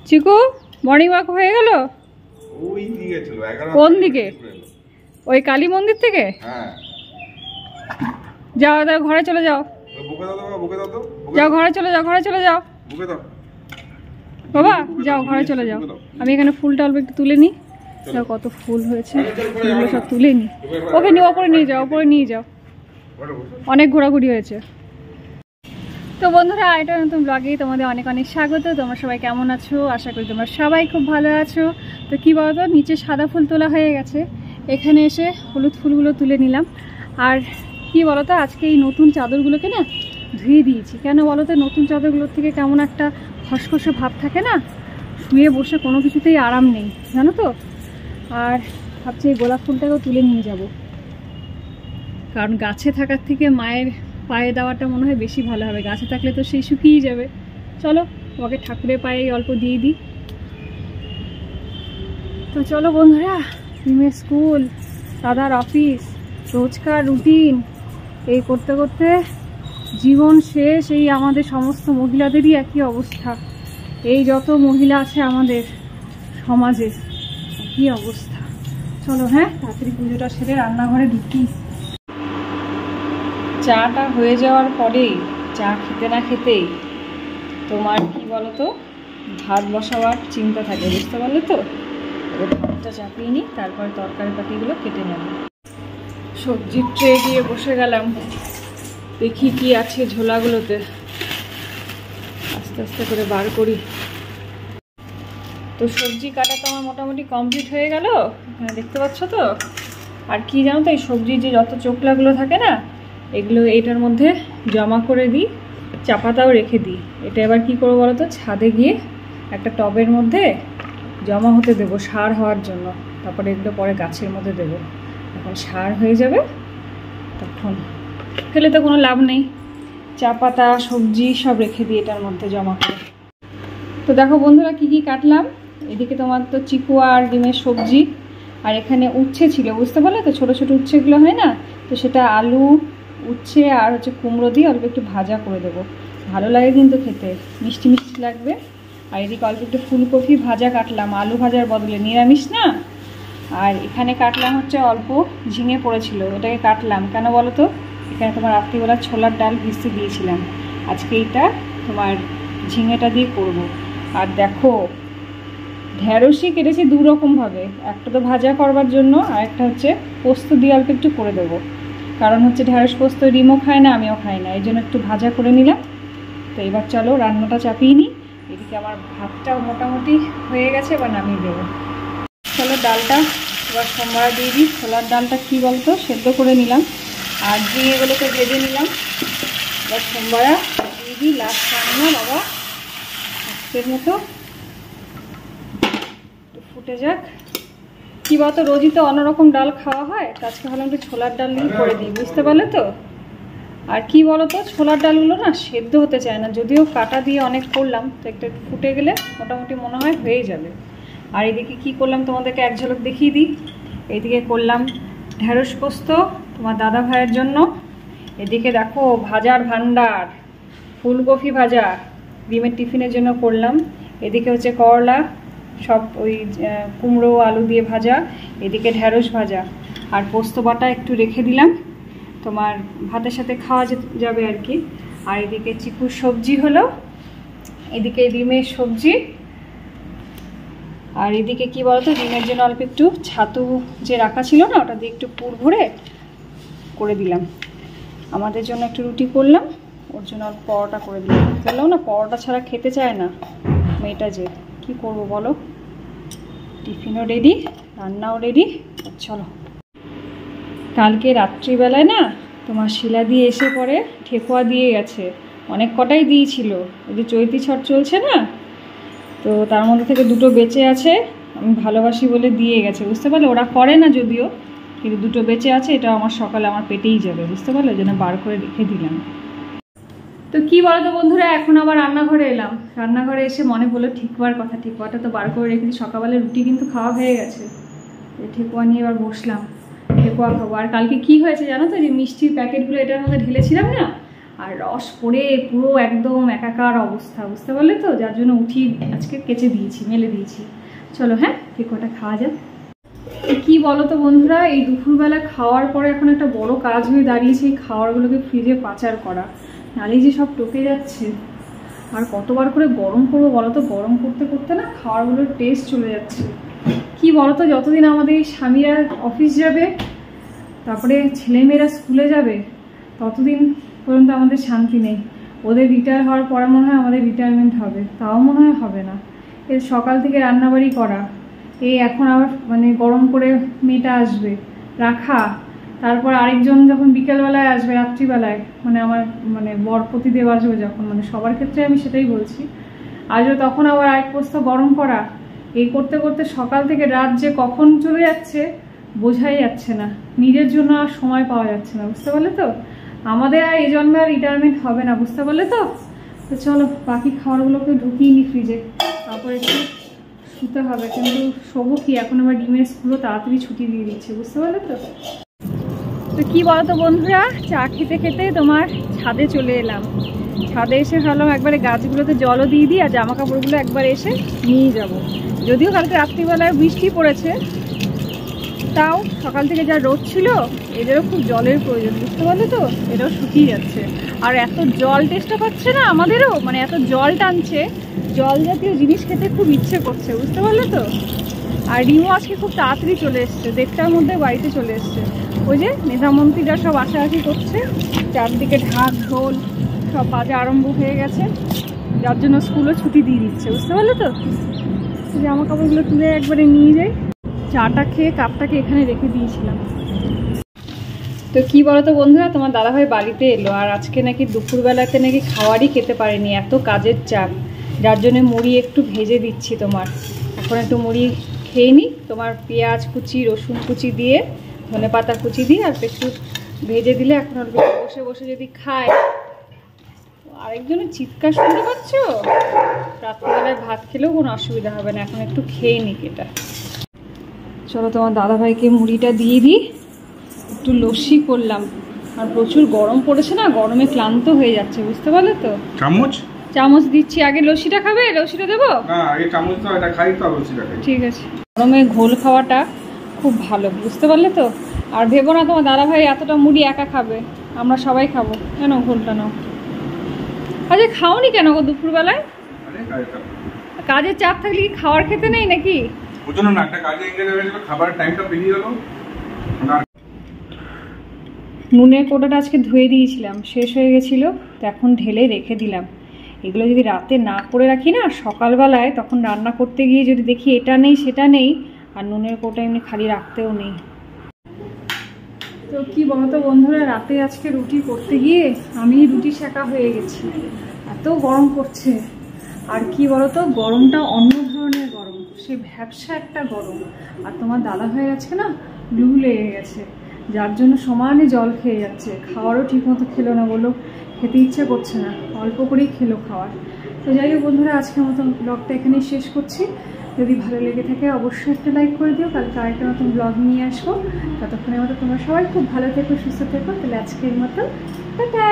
চিকু morning walk হয়ে গেল? ওই দিকে ছিল 11। কোন দিকে? ওই কালী মন্দির থেকে? হ্যাঁ। যাও দাও, ঘরে চলে যাও। বুকে দাও বাবা, বুকে দাও তো। যাও ঘরে চলে যাও, ঘরে চলে যাও। বুকে দাও বাবা, যাও ঘরে চলে যাও। আমি এখানে ফুলটা অল্প একটু তুলে নিই। দেখো কত ফুল হয়েছে, ফুলগুলো সব তুলে নিই। ওকে নিয়ে ওপরে নিয়ে যাও, ওপরে নিয়ে যাও। অনেক ঘোরাঘুরি হয়েছে। তো বন্ধুরা, এটা নতুন ব্লগে তোমাদের অনেক অনেক স্বাগত। তোমরা সবাই কেমন আছো? আশা করি তোমরা সবাই খুব ভালো আছো। তো কী বলতো, নিচে সাদা ফুল তোলা হয়ে গেছে, এখানে এসে হলুদ ফুলগুলো তুলে নিলাম। আর কি বলতো, আজকে এই নতুন চাদরগুলোকে না ধুয়ে দিয়েছি। কেন বলো তো, নতুন চাদরগুলোর থেকে কেমন একটা খসখসে ভাব থাকে না, শুয়ে বসে কোনো কিছুতেই আরাম নেই, জানো তো। আর ভাবছি এই গোলাপ ফুলটাকেও তুলে নিয়ে যাব, কারণ গাছে থাকার থেকে মায়ের পায়ে দেওয়াটা মনে হয় বেশি ভালো হবে। গাছে থাকলে তো সেই শুকিয়ে যাবে। চলো ওকে ঠাকুরের পায়ে অল্প দিয়ে দিই। তো চলো বন্ধুরা, রিমের স্কুল, দাদার অফিস, রোজকার রুটিন, এই করতে করতে জীবন শেষ। এই আমাদের সমস্ত মহিলাদেরই একই অবস্থা। এই যত মহিলা আছে আমাদের সমাজে একই অবস্থা। চলো হ্যাঁ, তাড়াতাড়ি পুজোটা সেরে রান্নাঘরে ঢুকি। চাটা হয়ে যাওয়ার পরেই, চা খেতে না খেতেই তোমার কি বলো তো, ভাত বসাবার চিন্তা থাকে, বুঝতে পারলে তো। ভাতটা চাপিয়ে নিই, তারপর তরকারি পাতিগুলো কেটে নেব। সবজির ট্রে দিয়ে বসে গেলাম, দেখি কি আছে ঝোলাগুলোতে, আস্তে আস্তে করে বার করি। তো সবজি কাটা তো আমার মোটামুটি কমপ্লিট হয়ে গেল, দেখতে পাচ্ছ তো। আর কি জানো তো, এই সবজির যে যত চোখলাগুলো থাকে না, এগুলো এটার মধ্যে জমা করে দিই, চা পাতাও রেখে দিই। এটা এবার কি করবো বলো তো, ছাদে গিয়ে একটা টবের মধ্যে জমা হতে দেবো সার হওয়ার জন্য। তারপরে এগুলো পরে গাছের মধ্যে দেবো, এখন সার হয়ে যাবে, তখন ফেলে তো কোনো লাভ নেই। চা পাতা সবজি সব রেখে দিই এটার মধ্যে জমা করে। তো দেখো বন্ধুরা, কি কি কাটলাম। এদিকে তোমার তো চিকু আর ডিমের সবজি, আর এখানে উচ্ছে ছিল, বুঝতে পারলে তো, ছোটো ছোটো উচ্ছেগুলো হয় না, তো সেটা আলু, উচ্ছে আর হচ্ছে কুমড়ো দিয়ে অল্প একটু ভাজা করে দেবো। ভালো লাগে কিন্তু খেতে, মিষ্টি মিষ্টি লাগবে। আর এদিকে অল্প একটু ফুলকপি ভাজা কাটলাম, আলু ভাজার বদলে, নিরামিষ না। আর এখানে কাটলাম হচ্ছে অল্প ঝিঙে পড়েছিল, এটাকে কাটলাম কেন বলো তো, এখানে তোমার রাত্রিবেলা ছোলার ডাল ভিজতে দিয়েছিলাম, আজকে এইটা তোমার ঝিঙেটা দিয়ে করব। আর দেখো ঢেঁড়সই কেটেছি দু রকমভাবে, একটা তো ভাজা করবার জন্য, আর একটা হচ্ছে পোস্ত দিয়ে অল্প একটু করে দেবো। কারণ হচ্ছে ঢেঁড়স পোস্ত রিমও খায় না, আমিও খাই না, এই জন্য একটু ভাজা করে নিলাম। তো এবার চলো রান্নাটা চাপিয়ে নিই। এদিকে আমার ভাতটাও মোটামুটি হয়ে গেছে, এবার নামিয়ে দেবো। চলো ডালটা এবার সোমবার দিয়ে দিই। ছোলার ডালটা কী বলতো, সেদ্ধ করে নিলাম, আর ঝিঙেগুলোকে ভেজে নিলাম। এবার সোমবার দিয়ে দিই, লাস্ট রান্না বাবা আজকের মতো ফুটে যাক। কী বলতো, রোজই তো অন্যরকম ডাল খাওয়া হয়, আজকে ভাবলাম একটু ছোলার ডাল দিয়ে করে দিই, বুঝতে পারলে তো। আর কি বলতো, ছোলার ডালগুলো না সেদ্ধ হতে চায় না, যদিও কাটা দিয়ে অনেক করলাম, তো একটা ফুটে গেলে মোটামুটি মনে হয় হয়ে যাবে। আর এদিকে কি করলাম তোমাদেরকে এক ঝলক দেখিয়ে দিই। এইদিকে করলাম ঢেঁড়স পোস্ত তোমার দাদা ভাইয়ের জন্য। এদিকে দেখো ভাজার ভান্ডার, ফুলকপি ভাজা ডিমের টিফিনের জন্য করলাম। এদিকে হচ্ছে করলা, সব ওই কুমড়ো আলু দিয়ে ভাজা, এদিকে ঢেঁড়স ভাজা, আর পোস্ত বাটা একটু রেখে দিলাম, তোমার ভাতের সাথে খাওয়া যাবে আর কি। আর এদিকে চিকুর সবজি হলো, এদিকে ডিমের সবজি, আর এদিকে কি বলতো, ডিমের জন্য অল্প একটু ছাতু যে রাখা ছিল না, ওটা দিয়ে একটু পুর ভরে করে দিলাম। আমাদের জন্য একটু রুটি করলাম, ওর জন্য অল্প পরোটা করে দিলাম। বললাম না, পরোটা ছাড়া খেতে চায় না মেয়েটা, যে কি করব বলো। টিফিনও রেডি, রান্নাও রেডি। চলো, কালকে রাত্রিবেলায় না তোমার শিলা দিয়ে এসে পরে ঠেকুয়া দিয়ে গেছে, অনেক কটাই দিয়েছিল। ওই যে চৈতি ছট চলছে না, তো তার মধ্যে থেকে দুটো বেঁচে আছে, আমি ভালোবাসি বলে দিয়ে গেছে, বুঝতে পারলে। ওরা করে না যদিও, কিন্তু দুটো বেঁচে আছে, এটা আমার সকালে আমার পেটেই যাবে, বুঝতে পারলে, ওই জন্য বার করে রেখে দিলাম। তো কি বলতো বন্ধুরা, এখন আবার রান্নাঘরে এলাম। রান্নাঘরে এসে মনে পড়লো ঠেকুয়ার কথা, ঠেকুয়াটা তো বার করে রেখেছি, সকালবেলা রুটি কিন্তু খাওয়া হয়ে গেছে, ঠেকুয়া নিয়ে এবার বসলাম, ঠেকুয়া খাবো। আর কালকে কি হয়েছে জানো তো, যে মিষ্টির প্যাকেটগুলো এটার মধ্যে ঢেলেছিলাম না, আর রস পড়ে পুরো একদম একাকার অবস্থা, বুঝতে পারলে তো? যার জন্য উঠিয়ে আজকে কেচে দিয়েছি, মেলে দিয়েছি। চলো হ্যাঁ, ঠিক ওটা খাওয়া যাক। কি বলো তো বন্ধুরা, এই দুপুরবেলা খাওয়ার পরে এখন একটা বড় কাজ হয়ে দাঁড়িয়েছে এই খাবারগুলোকে ফ্রিজে পাচার করা, নাহলে যে সব টকে যাচ্ছে। আর কতবার করে গরম করবো বলো তো? গরম করতে করতে না খাবারগুলোর টেস্ট চলে যাচ্ছে। কি বলো তো, যতদিন আমাদের এই স্বামীরা অফিস যাবে, তারপরে ছেলেমেয়েরা স্কুলে যাবে, ততদিন পর্যন্ত আমাদের শান্তি নেই। ওদের রিটায়ার হওয়ার পরে মনে হয় আমাদের রিটায়ারমেন্ট হবে, তাও মনে হয় হবে না। এর সকাল থেকে রান্নাবাড়ি করা, এই এখন আবার মানে গরম করে মেয়েটা আসবে রাখা, তারপর আরেকজন যখন বিকেলবেলায় আসবে, রাত্রিবেলায়, মানে আমার মানে বরপতিদেব আসবে যখন, মানে সবার ক্ষেত্রে আমি সেটাই বলছি, আসবে তখন আবার আরেক পোস্ত গরম করা। এই করতে করতে সকাল থেকে রাত যে কখন চলে যাচ্ছে বোঝাই যাচ্ছে না, নিজের জন্য আর সময় পাওয়া যাচ্ছে না, বুঝতে পারলে তো? আমাদের আর এই জন্মে আর রিটায়ারমেন্ট হবে না, বুঝতে পারলে তো? তো চলো বাকি খাবারগুলোকে ঢুকিয়ে নি ফ্রিজে, তারপরে একটু শুতে হবে। কিন্তু শোবো কি, এখন আবার ডিমের স্কুলও তাড়াতাড়ি ছুটি দিয়ে দিচ্ছে, বুঝতে পারলে তো? তো কি বলতো বন্ধুরা, চা খেতে খেতে তোমার ছাদে চলে এলাম। ছাদে এসে ভাবলাম একবারে গাছগুলোতে জলও দিয়ে দিই, আর জামা কাপড়গুলো একবার এসে নিয়ে যাব। যদিও কালকে রাত্রিবেলায় বৃষ্টি পড়েছে, তাও সকাল থেকে যা রোদ ছিল, এদেরও খুব জলের প্রয়োজন, বুঝতে পারলে তো? এটাও শুকিয়ে যাচ্ছে। আর এত জল টেস্টটা পাচ্ছে না আমাদেরও, মানে এত জল টানছে, জল জাতীয় জিনিস খেতে খুব ইচ্ছে করছে, বুঝতে পারলে তো? আর রিমু আজকে খুব তাড়াতাড়ি চলে এসছে, 1:30টার মধ্যে বাড়িতে চলে এসছে। ওই যে নেতামন্ত্রীরা সব আশাআশি করছে, চারদিকে ঢাক ঢোল সব বাজা আরম্ভ হয়ে গেছে, যার জন্য স্কুলও ছুটি দিয়ে দিচ্ছে, বুঝতে পারলে তো? জামা কাপড়গুলো তুলে একবারে নিয়ে যাই। চাটা খেয়ে কাপটাকে এখানে রেখে দিয়েছিলাম। তো কি বলতো বন্ধুরা, তোমার দাদাভাই বাড়িতে এলো, আর আজকে নাকি দুপুরবেলাতে নাকি খাওয়ারই খেতে পারেনি, এত কাজের চাপ, যার জন্য মুড়ি একটু ভেজে দিচ্ছি তোমার। এখন একটু মুড়ি খেয়ে নিই, তোমার পেঁয়াজ কুচি, রসুন কুচি দিয়ে, ধনেপাতা কুচি দিয়ে আর একটু ভেজে দিলে এখন অল্প বসে বসে যদি খায়। আরেকজনের চিৎকার শুনতে পাচ্ছ? রাত্রিবেলায় ভাত খেলেও কোনো অসুবিধা হবে না, এখন একটু খেয়ে নিক এটা। চলো তোমার দাদাভাইকে মুড়িটা দিয়ে দিই। একটু লস্যি করলাম, আর প্রচুর গরম পড়েছে না, গরমে ক্লান্ত হয়ে যাচ্ছে, বুঝতে পারলে তো? চামচ দিচ্ছি, আগে লস্যিটা খাবে? লস্যিটা দেবো? ঠিক আছে। গরমে ঘোল খাওয়াটা খুব ভালো, বুঝতে পারলে তো? আর ভেবো না তোমার দাদাভাই এতটা মুড়ি একা খাবে, আমরা সবাই খাবো। কেন ঘোলটা নাও। আচ্ছা খাওনি কেন গো দুপুরবেলায়? কাজের চাপ থাকলে কি খাওয়ার খেতে নেই নাকি? নুনের কোটাটা আজকে ধুয়ে দিয়েছিলাম, শেষ হয়ে গেছিলো, তো এখন ঢেলে রেখে দিলাম। এগুলো যদি রাতে না করে রাখি না, সকালবেলায় তখন রান্না করতে গিয়ে যদি দেখি এটা নেই সেটা নেই, আর নুনের কোটা এমনি খালি রাখতেও নেই। তো কি বলতো বন্ধুরা, রাতে আজকে রুটি করতে গিয়ে আমি রুটি সেঁকা হয়ে গেছি, এত গরম করছে। আর কি বলতো, গরমটা অন্য ধরনের গরম, সে ভ্যাবসা একটা গরম। আর তোমার দাদাভাই আজকে না লু লেগে গেছে, যার জন্য সমানে জল খেয়ে যাচ্ছে, খাওয়ারও ঠিক মতো খেলো না, বললো খেতে ইচ্ছা করছে না, অল্প করেই খেলো খাওয়ার। তো যাই হোক বন্ধুরা, আজকের মতন ব্লগটা এখানেই শেষ করছি। যদি ভালো লেগে থাকে অবশ্যই একটা লাইক করে দিও, কালকে আরেকটা নতুন ব্লগ নিয়ে আসবো। ততক্ষণের মতো তোমরা সবাই খুব ভালো থেকো, সুস্থ থেকো। তাহলে আজকের মতো টাটা।